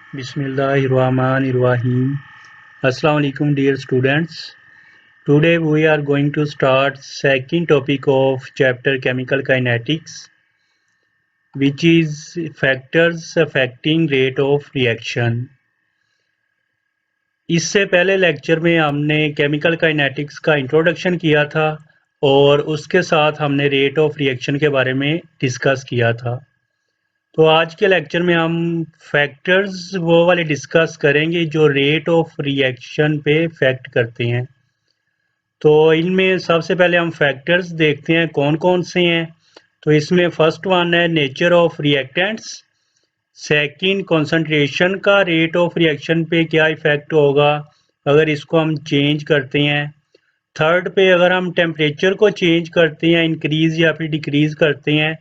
Bismillahirrahmanirrahim. Assalamu alaikum dear students. Today we are going to start second topic of chapter chemical kinetics, which is factors affecting rate of reaction. इससे पहले lecture में हमने chemical kinetics का introduction किया था और उसके साथ हमने रेट ऑफ रिएक्शन के बारे में डिस्कस किया था। तो आज के लेक्चर में हम फैक्टर्स वो वाले डिस्कस करेंगे जो रेट ऑफ रिएक्शन पे इफेक्ट करते हैं। तो इनमें सबसे पहले हम फैक्टर्स देखते हैं कौन कौन से हैं। तो इसमें फर्स्ट वन है nature of reactants, second concentration का रेट ऑफ रिएक्शन पे क्या इफेक्ट होगा अगर इसको हम चेंज करते हैं। थर्ड पे अगर हम टेम्परेचर को चेंज करते हैं, इंक्रीज या फिर डिक्रीज करते हैं,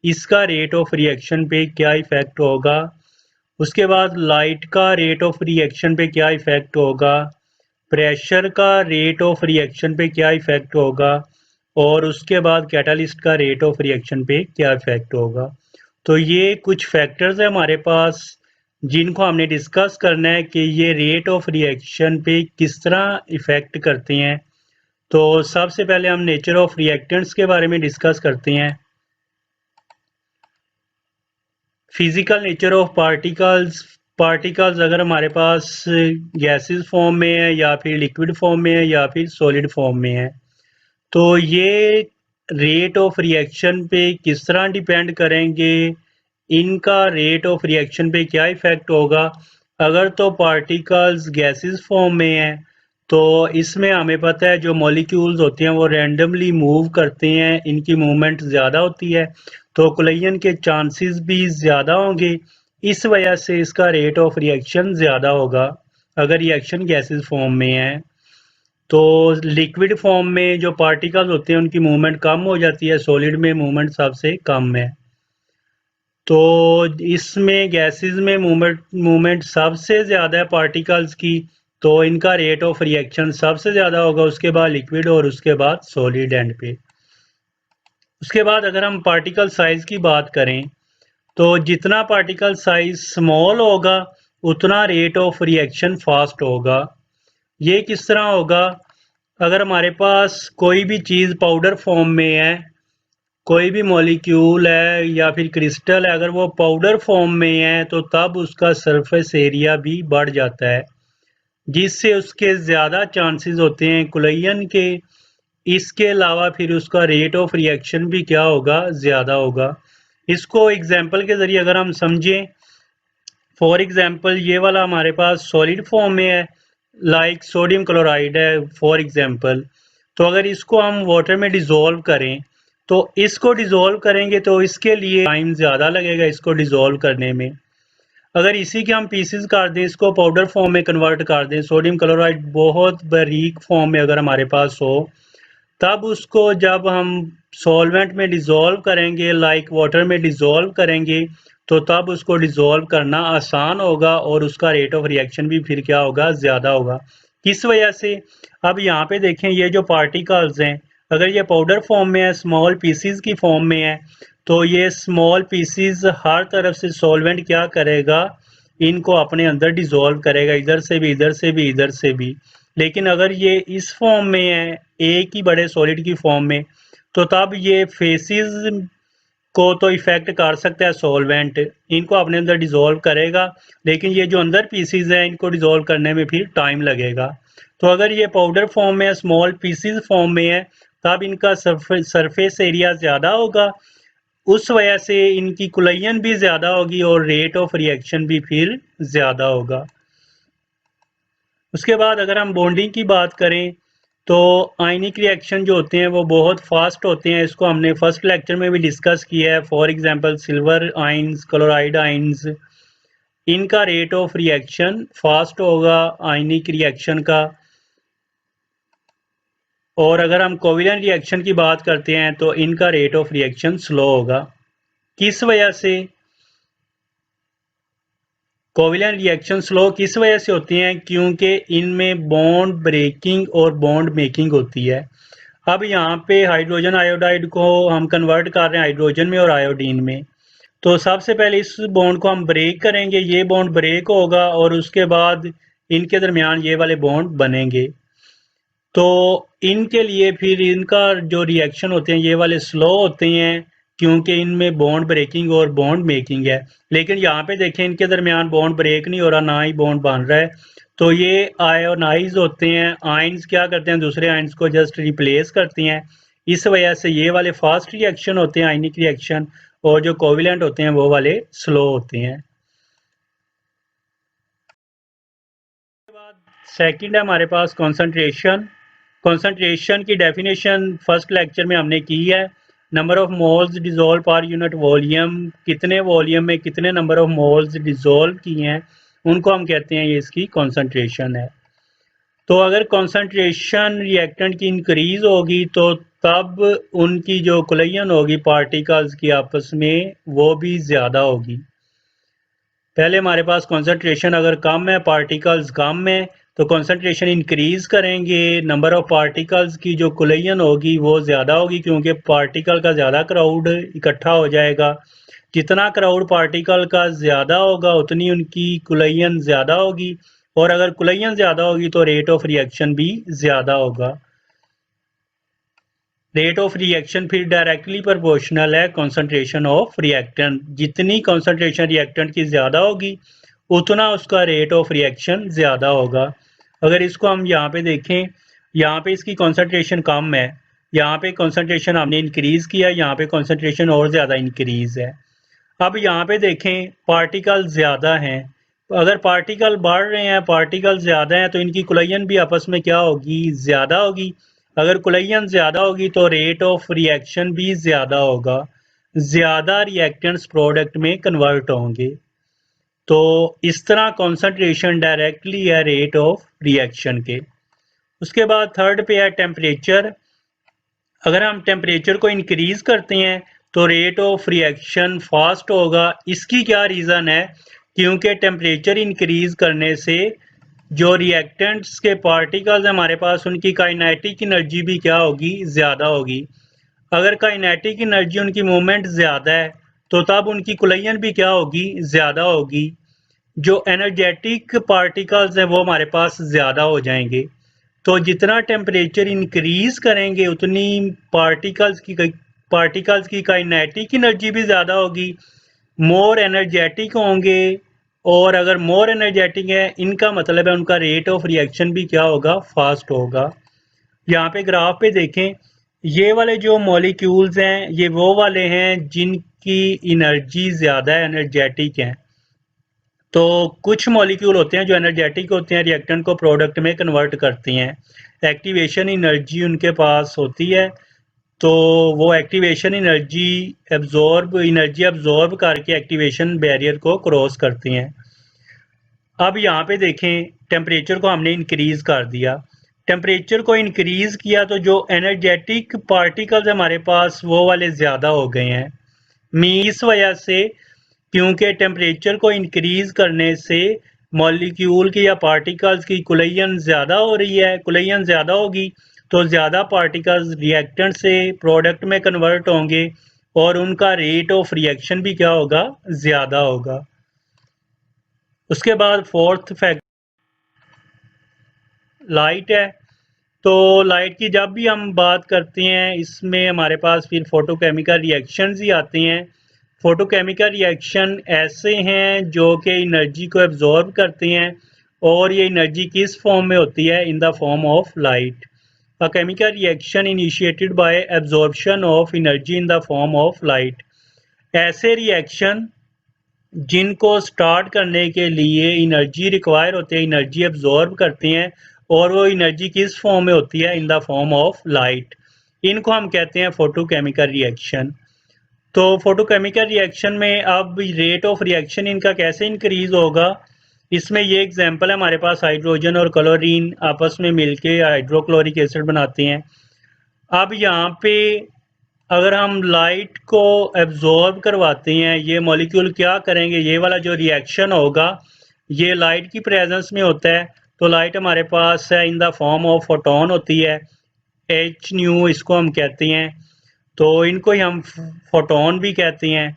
इसका रेट ऑफ रिएक्शन पे क्या इफेक्ट होगा। उसके बाद लाइट का रेट ऑफ रिएक्शन पे क्या इफेक्ट होगा, प्रेशर का रेट ऑफ रिएक्शन पे क्या इफेक्ट होगा और उसके बाद कैटालिस्ट का रेट ऑफ रिएक्शन पे क्या इफेक्ट होगा। तो ये कुछ फैक्टर्स है हमारे पास जिनको हमने डिस्कस करना है कि ये रेट ऑफ रिएक्शन पे किस तरह इफेक्ट करते हैं। तो सबसे पहले हम नेचर ऑफ रिएक्टेंट्स के बारे में डिस्कस करते हैं। फिजिकल नेचर ऑफ पार्टिकल्स अगर हमारे पास गैसेस फॉर्म में है या फिर लिक्विड फॉर्म में है या फिर सॉलिड फॉर्म में है, तो ये रेट ऑफ रिएक्शन पे किस तरह डिपेंड करेंगे, इनका रेट ऑफ रिएक्शन पे क्या इफेक्ट होगा। अगर तो पार्टिकल्स गैसेस फॉर्म में है तो इसमें हमें पता है जो मॉलिक्यूल्स होते हैं वो रैंडमली मूव करते हैं, इनकी मूवमेंट ज़्यादा होती है तो कोलिजन के चांसेस भी ज़्यादा होंगे। इस वजह से इसका रेट ऑफ रिएक्शन ज़्यादा होगा अगर रिएक्शन गैसेस फॉर्म में है। तो लिक्विड फॉर्म में जो पार्टिकल्स होते हैं उनकी मूवमेंट कम हो जाती है, सॉलिड में मूवमेंट सबसे कम है। तो इसमें गैसेस में मूवमेंट सबसे ज़्यादा है पार्टिकल्स की, तो इनका रेट ऑफ रिएक्शन सबसे ज़्यादा होगा, उसके बाद लिक्विड और उसके बाद सॉलिड एंड पे। उसके बाद अगर हम पार्टिकल साइज की बात करें तो जितना पार्टिकल साइज स्मॉल होगा उतना रेट ऑफ रिएक्शन फास्ट होगा। ये किस तरह होगा, अगर हमारे पास कोई भी चीज़ पाउडर फॉर्म में है, कोई भी मॉलिक्यूल है या फिर क्रिस्टल है, अगर वो पाउडर फॉर्म में है तो तब उसका सरफेस एरिया भी बढ़ जाता है जिससे उसके ज़्यादा चांसेस होते हैं कोलिजन के। इसके अलावा फिर उसका रेट ऑफ रिएक्शन भी क्या होगा, ज़्यादा होगा। इसको एग्जाम्पल के ज़रिए अगर हम समझें, फॉर एग्जाम्पल ये वाला हमारे पास सॉलिड फॉर्म में है, लाइक सोडियम क्लोराइड है फॉर एग्जाम्पल। तो अगर इसको हम वाटर में डिज़ोल्व करें तो इसको डिज़ोल्व करेंगे तो इसके लिए टाइम ज़्यादा लगेगा इसको डिज़ोल्व करने में। अगर इसी के हम पीसेस कर दें, इसको पाउडर फॉर्म में कन्वर्ट कर दें, सोडियम क्लोराइड बहुत बारीक फॉर्म में अगर हमारे पास हो, तब उसको जब हम सॉल्वेंट में डिज़ोल्व करेंगे, लाइक वाटर में डिज़ोल्व करेंगे, तो तब उसको डिज़ोल्व करना आसान होगा और उसका रेट ऑफ रिएक्शन भी फिर क्या होगा, ज़्यादा होगा। किस वजह से, अब यहाँ पे देखें ये जो पार्टिकल्स हैं अगर ये पाउडर फॉर्म में है, स्मॉल पीसीज की फॉर्म में है, तो ये स्मॉल पीसीज हर तरफ से सॉल्वेंट क्या करेगा, इनको अपने अंदर डिज़ोल्व करेगा, इधर से भी इधर से भी इधर से भी। लेकिन अगर ये इस फॉर्म में है, एक ही बड़े सॉलिड की फॉर्म में, तो तब ये फेसिस को तो इफेक्ट कर सकता है सॉल्वेंट, इनको अपने अंदर डिज़ोल्व करेगा, लेकिन ये जो अंदर पीसीज हैं इनको डिज़ोल्व करने में फिर टाइम लगेगा। तो अगर ये पाउडर फॉर्म में है, स्मॉल पीसीज फॉर्म में है, तब इनका सरफेस एरिया ज़्यादा होगा, उस वजह से इनकी कोलिजन भी ज़्यादा होगी और रेट ऑफ रिएक्शन भी फिर ज़्यादा होगा। उसके बाद अगर हम बॉन्डिंग की बात करें तो आयनिक रिएक्शन जो होते हैं वो बहुत फास्ट होते हैं, इसको हमने फर्स्ट लेक्चर में भी डिस्कस किया है। For example silver ions, chloride ions, इनका रेट ऑफ रिएक्शन फास्ट होगा आयनिक रिएक्शन का। और अगर हम कोवेलेंट रिएक्शन की बात करते हैं तो इनका रेट ऑफ रिएक्शन स्लो होगा। किस वजह से कोवेलेंट रिएक्शन स्लो किस वजह से होती हैं, क्योंकि इनमें बॉन्ड ब्रेकिंग और बॉन्ड मेकिंग होती है। अब यहाँ पे हाइड्रोजन आयोडाइड को हम कन्वर्ट कर रहे हैं हाइड्रोजन में और आयोडीन में, तो सबसे पहले इस बॉन्ड को हम ब्रेक करेंगे, ये बॉन्ड ब्रेक होगा और उसके बाद इनके दरमियान ये वाले बॉन्ड बनेंगे। तो इनके लिए फिर इनका जो रिएक्शन होते हैं ये वाले स्लो होते हैं, क्योंकि इनमें बॉन्ड ब्रेकिंग और बॉन्ड मेकिंग है। लेकिन यहाँ पे देखें इनके दरमियान बॉन्ड ब्रेक नहीं हो रहा, ना ही बॉन्ड बन रहा है। तो ये आयोनाइज होते हैं, आयंस क्या करते हैं दूसरे आयंस को जस्ट रिप्लेस करती हैं। इस वजह से ये वाले फास्ट रिएक्शन होते हैं आयनिक रिएक्शन, और जो कोविलेंट होते हैं वो वाले स्लो होते हैं। सेकंड है हमारे पास कंसंट्रेशन। कंसंट्रेशन की डेफिनेशन फर्स्ट लेक्चर में हमने की है। Number of moles dissolve per unit volume, कितने वॉल्यूम में कितने नंबर ऑफ मोल्स डिसॉल्व किए हैं उनको हम कहते हैं ये इसकी कंसंट्रेशन है। तो अगर कंसंट्रेशन रिएक्टेंट की इंक्रीज होगी तो तब उनकी जो कोलिजन होगी पार्टिकल्स की आपस में वो भी ज़्यादा होगी। पहले हमारे पास कंसंट्रेशन अगर कम है, पार्टिकल्स कम है, तो कंसंट्रेशन इंक्रीज करेंगे, नंबर ऑफ पार्टिकल्स की जो कोलिजन होगी वो ज़्यादा होगी, क्योंकि पार्टिकल का ज़्यादा क्राउड इकट्ठा हो जाएगा। जितना क्राउड पार्टिकल का ज़्यादा होगा उतनी उनकी कोलिजन ज़्यादा होगी, और अगर कोलिजन ज़्यादा होगी तो रेट ऑफ रिएक्शन भी ज़्यादा होगा। रेट ऑफ रिएक्शन फिर डायरेक्टली प्रोपोर्शनल है कंसंट्रेशन ऑफ रिएक्टेंट। जितनी कंसंट्रेशन रिएक्टेंट की ज़्यादा होगी उतना उसका रेट ऑफ रिएक्शन ज़्यादा होगा। अगर इसको हम यहाँ पे देखें, यहाँ पे इसकी कंसंट्रेशन कम है, यहाँ पे कंसंट्रेशन हमने इंक्रीज़ किया, यहाँ पे कंसंट्रेशन और ज़्यादा इंक्रीज़ है। अब यहाँ पे देखें पार्टिकल ज़्यादा हैं, अगर पार्टिकल बढ़ रहे हैं, पार्टिकल ज़्यादा हैं, तो इनकी कोलिजन भी आपस में क्या होगी, ज़्यादा होगी। अगर कोलिजन ज़्यादा होगी तो रेट ऑफ रिएक्शन भी ज़्यादा होगा, ज़्यादा रिएक्टेंट्स प्रोडक्ट में कन्वर्ट होंगे। तो इस तरह कॉन्सेंट्रेशन डायरेक्टली है रेट ऑफ रिएक्शन के। उसके बाद थर्ड पे है टेम्परेचर। अगर हम टेम्परेचर को इंक्रीज करते हैं तो रेट ऑफ रिएक्शन फास्ट होगा। इसकी क्या रीज़न है, क्योंकि टेम्परेचर इंक्रीज करने से जो रिएक्टेंट्स के पार्टिकल्स हमारे पास उनकी काइनेटिक एनर्जी भी क्या होगी, ज़्यादा होगी। अगर काइनेटिक एनर्जी उनकी मूवमेंट ज़्यादा है तो तब उनकी कोलिजन भी क्या होगी, ज़्यादा होगी। जो एनर्जेटिक पार्टिकल्स हैं वो हमारे पास ज़्यादा हो जाएंगे। तो जितना टेम्परेचर इंक्रीज करेंगे उतनी पार्टिकल्स की काइनेटिक एनर्जी भी ज़्यादा होगी, मोर एनर्जेटिक होंगे। और अगर मोर एनर्जेटिक है इनका मतलब है उनका रेट ऑफ रिएक्शन भी क्या होगा, फास्ट होगा। यहाँ पे ग्राफ पे देखें, ये वाले जो मॉलिक्यूल्स हैं ये वो वाले हैं जिनकी एनर्जी ज़्यादा एनर्जेटिक है। तो कुछ मॉलिक्यूल होते हैं जो एनर्जेटिक होते हैं, रिएक्टेंट को प्रोडक्ट में कन्वर्ट करती हैं, एक्टिवेशन एनर्जी उनके पास होती है। तो वो एक्टिवेशन एनर्जी एब्जॉर्ब करके एक्टिवेशन बैरियर को क्रॉस करती हैं। अब यहाँ पे देखें टेम्परेचर को हमने इंक्रीज कर दिया, टेम्परेचर को इंक्रीज किया तो जो एनर्जेटिक पार्टिकल्स हमारे पास वो वाले ज़्यादा हो गए हैं। इस वजह से, क्योंकि टेम्परेचर को इंक्रीज करने से मॉलिक्यूल की या पार्टिकल्स की कोलिजन ज़्यादा हो रही है, कोलिजन ज़्यादा होगी तो ज़्यादा पार्टिकल्स रिएक्टेंट से प्रोडक्ट में कन्वर्ट होंगे और उनका रेट ऑफ रिएक्शन भी क्या होगा, ज़्यादा होगा। उसके बाद फोर्थ फैक्टर लाइट है। तो लाइट की जब भी हम बात करते हैं इसमें हमारे पास फिर फोटोकेमिकल रिएक्शंस ही आते हैं। फोटोकेमिकल रिएक्शन ऐसे हैं जो कि एनर्जी को एब्जॉर्ब करते हैं, और ये एनर्जी किस फॉर्म में होती है, in the form of light. A chemical reaction initiated by absorption of energy in the form of light. ऐसे रिएक्शन जिनको स्टार्ट करने के लिए एनर्जी रिक्वायर होती है, एनर्जी एब्जॉर्ब करते हैं, और वो एनर्जी किस फॉर्म में होती है, in the form of light. इनको हम कहते हैं फोटोकेमिकल रिएक्शन। तो फोटोकेमिकल रिएक्शन में अब रेट ऑफ रिएक्शन इनका कैसे इंक्रीज होगा, इसमें ये एग्जांपल है, हमारे पास हाइड्रोजन और क्लोरीन आपस में मिलके हाइड्रोक्लोरिक एसिड बनाते हैं। अब यहाँ पे अगर हम लाइट को एब्जॉर्ब करवाते हैं, ये मॉलिक्यूल क्या करेंगे, ये वाला जो रिएक्शन होगा ये लाइट की प्रेजेंस में होता है। तो लाइट हमारे पास है in the form of photon होती है, एच न्यू इसको हम कहते हैं। तो इनको ही हम फोटोन भी कहते हैं।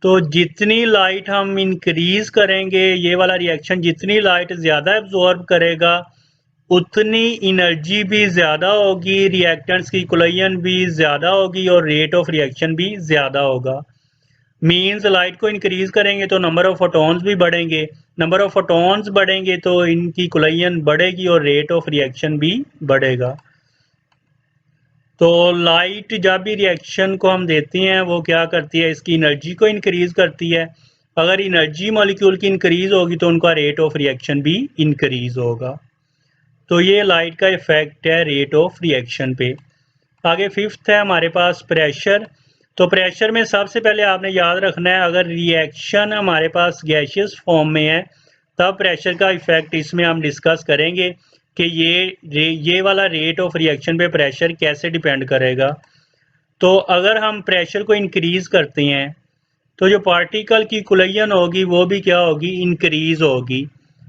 तो जितनी लाइट हम इंक्रीज करेंगे, ये वाला रिएक्शन जितनी लाइट ज़्यादा एब्जॉर्ब करेगा उतनी एनर्जी भी ज़्यादा होगी, रिएक्टेंट्स की कोलिजन भी ज़्यादा होगी और रेट ऑफ रिएक्शन भी ज़्यादा होगा। मीन्स लाइट को इंक्रीज करेंगे तो नंबर ऑफ फोटॉन्स भी बढ़ेंगे, नंबर ऑफ फोटॉन्स बढ़ेंगे तो इनकी कोलिजन बढ़ेगी और रेट ऑफ रिएक्शन भी बढ़ेगा। तो लाइट जब भी रिएक्शन को हम देते हैं वो क्या करती है, इसकी एनर्जी को इंक्रीज करती है। अगर एनर्जी मॉलिक्यूल की इंक्रीज होगी तो उनका रेट ऑफ रिएक्शन भी इंक्रीज होगा। तो ये लाइट का इफेक्ट है रेट ऑफ रिएक्शन पे। आगे फिफ्थ है हमारे पास प्रेशर। तो प्रेशर में सबसे पहले आपने याद रखना है, अगर रिएक्शन हमारे पास गैसियस फॉर्म में है तब प्रेशर का इफेक्ट इसमें हम डिस्कस करेंगे कि ये वाला रेट ऑफ रिएक्शन पे प्रेशर कैसे डिपेंड करेगा। तो अगर हम प्रेशर को इंक्रीज करते हैं तो जो पार्टिकल की कोलिजन होगी वो भी क्या होगी, इंक्रीज होगी।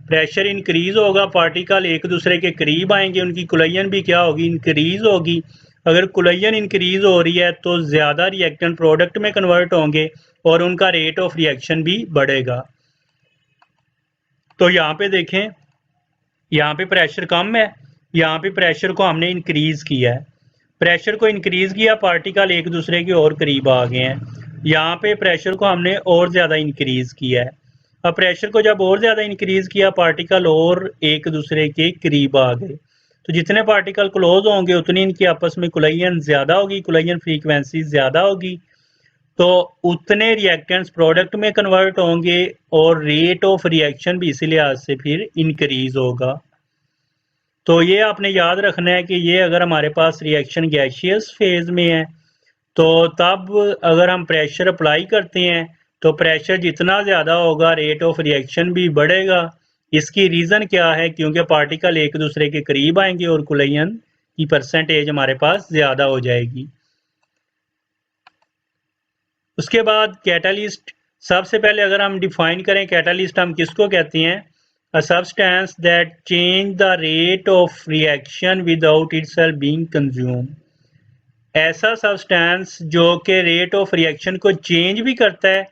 प्रेशर इंक्रीज होगा, पार्टिकल एक दूसरे के करीब आएंगे, उनकी कोलिजन भी क्या होगी, इंक्रीज होगी। अगर कोलिजन इंक्रीज हो रही है तो ज़्यादा रिएक्टेंट प्रोडक्ट में कन्वर्ट होंगे और उनका रेट ऑफ रिएक्शन भी बढ़ेगा। तो यहाँ पे देखें, यहाँ पे प्रेशर कम है, यहाँ पे प्रेशर को हमने इंक्रीज किया है। प्रेशर को इंक्रीज किया, पार्टिकल एक दूसरे के और करीब आ गए हैं। यहाँ पे प्रेशर को हमने और ज़्यादा इंक्रीज किया है। अब प्रेशर को जब और ज़्यादा इंक्रीज किया, पार्टिकल और एक दूसरे के करीब आ गए। तो जितने पार्टिकल क्लोज होंगे उतनी इनकी आपस में कोलिजन ज़्यादा होगी, कोलिजन फ्रीक्वेंसी ज़्यादा होगी, तो उतने रिएक्टेंट्स प्रोडक्ट में कन्वर्ट होंगे और रेट ऑफ रिएक्शन भी इसी लिहाज से फिर इंक्रीज होगा। तो ये आपने याद रखना है कि ये अगर हमारे पास रिएक्शन गैसियस फेज में है तो तब अगर हम प्रेशर अप्लाई करते हैं तो प्रेशर जितना ज़्यादा होगा रेट ऑफ रिएक्शन भी बढ़ेगा। इसकी रीज़न क्या है, क्योंकि पार्टिकल एक दूसरे के करीब आएंगे और कोलिजन की परसेंटेज हमारे पास ज़्यादा हो जाएगी। उसके बाद कैटालिस्ट। सबसे पहले अगर हम डिफाइन करें कैटालिस्ट हम किसको कहते हैं, a substance that change the rate of reaction without itself being consumed। ऐसा सब्सटेंस जो कि रेट ऑफ रिएक्शन को चेंज भी करता है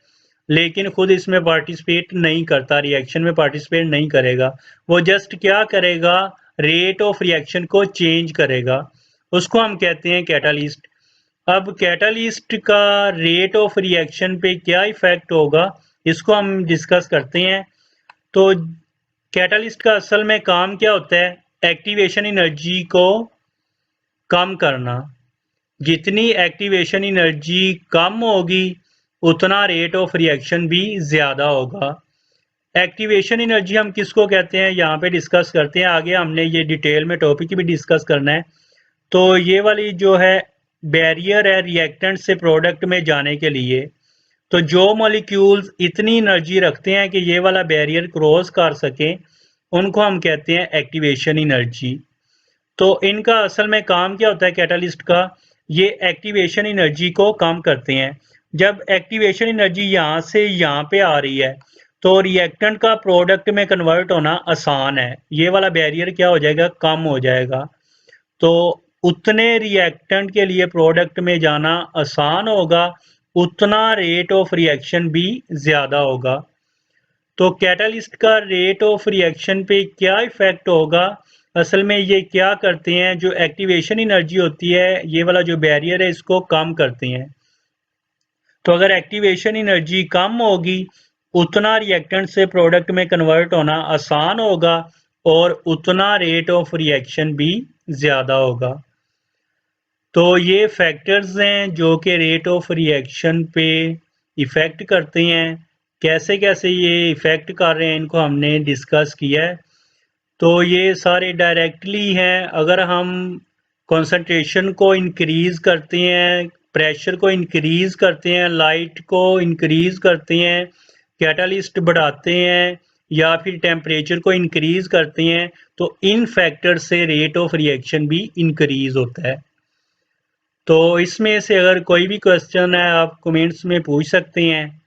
लेकिन खुद इसमें पार्टिसिपेट नहीं करता, रिएक्शन में पार्टिसिपेट नहीं करेगा, वो जस्ट क्या करेगा, रेट ऑफ रिएक्शन को चेंज करेगा, उसको हम कहते हैं कैटालिस्ट। अब कैटालिस्ट का रेट ऑफ रिएक्शन पे क्या इफेक्ट होगा इसको हम डिस्कस करते हैं। तो कैटालिस्ट का असल में काम क्या होता है, एक्टिवेशन एनर्जी को कम करना। जितनी एक्टिवेशन एनर्जी कम होगी उतना रेट ऑफ रिएक्शन भी ज़्यादा होगा। एक्टिवेशन एनर्जी हम किसको कहते हैं यहाँ पे डिस्कस करते हैं, आगे हमने ये डिटेल में टॉपिक भी डिस्कस करना है। तो ये वाली जो है बैरियर है रिएक्टेंट से प्रोडक्ट में जाने के लिए, तो जो मॉलिक्यूल्स इतनी एनर्जी रखते हैं कि ये वाला बैरियर क्रॉस कर सकें उनको हम कहते हैं एक्टिवेशन एनर्जी। तो इनका असल में काम क्या होता है कैटालिस्ट का, ये एक्टिवेशन एनर्जी को कम करते हैं। जब एक्टिवेशन एनर्जी यहाँ से यहाँ पे आ रही है तो रिएक्टेंट का प्रोडक्ट में कन्वर्ट होना आसान है, ये वाला बैरियर क्या हो जाएगा, कम हो जाएगा। तो उतने रिएक्टेंट के लिए प्रोडक्ट में जाना आसान होगा, उतना रेट ऑफ रिएक्शन भी ज़्यादा होगा। तो कैटालिस्ट का रेट ऑफ रिएक्शन पे क्या इफेक्ट होगा, असल में ये क्या करते हैं, जो एक्टिवेशन एनर्जी होती है ये वाला जो बैरियर है इसको कम करते हैं। तो अगर एक्टिवेशन एनर्जी कम होगी उतना रिएक्टेंट से प्रोडक्ट में कन्वर्ट होना आसान होगा और उतना रेट ऑफ रिएक्शन भी ज़्यादा होगा। तो ये फैक्टर्स हैं जो कि रेट ऑफ रिएक्शन पे इफ़ेक्ट करते हैं। कैसे कैसे ये इफ़ेक्ट कर रहे हैं इनको हमने डिस्कस किया है। तो ये सारे डायरेक्टली हैं, अगर हम कंसंट्रेशन को इंक्रीज़ करते हैं, प्रेशर को इंक्रीज़ करते हैं, लाइट को इंक्रीज़ करते हैं, कैटालिस्ट बढ़ाते हैं या फिर टेम्परेचर को इंक्रीज़ करते हैं, तो इन फैक्टर से रेट ऑफ रिएक्शन भी इंक्रीज़ होता है। तो इसमें से अगर कोई भी क्वेश्चन है आप कमेंट्स में पूछ सकते हैं।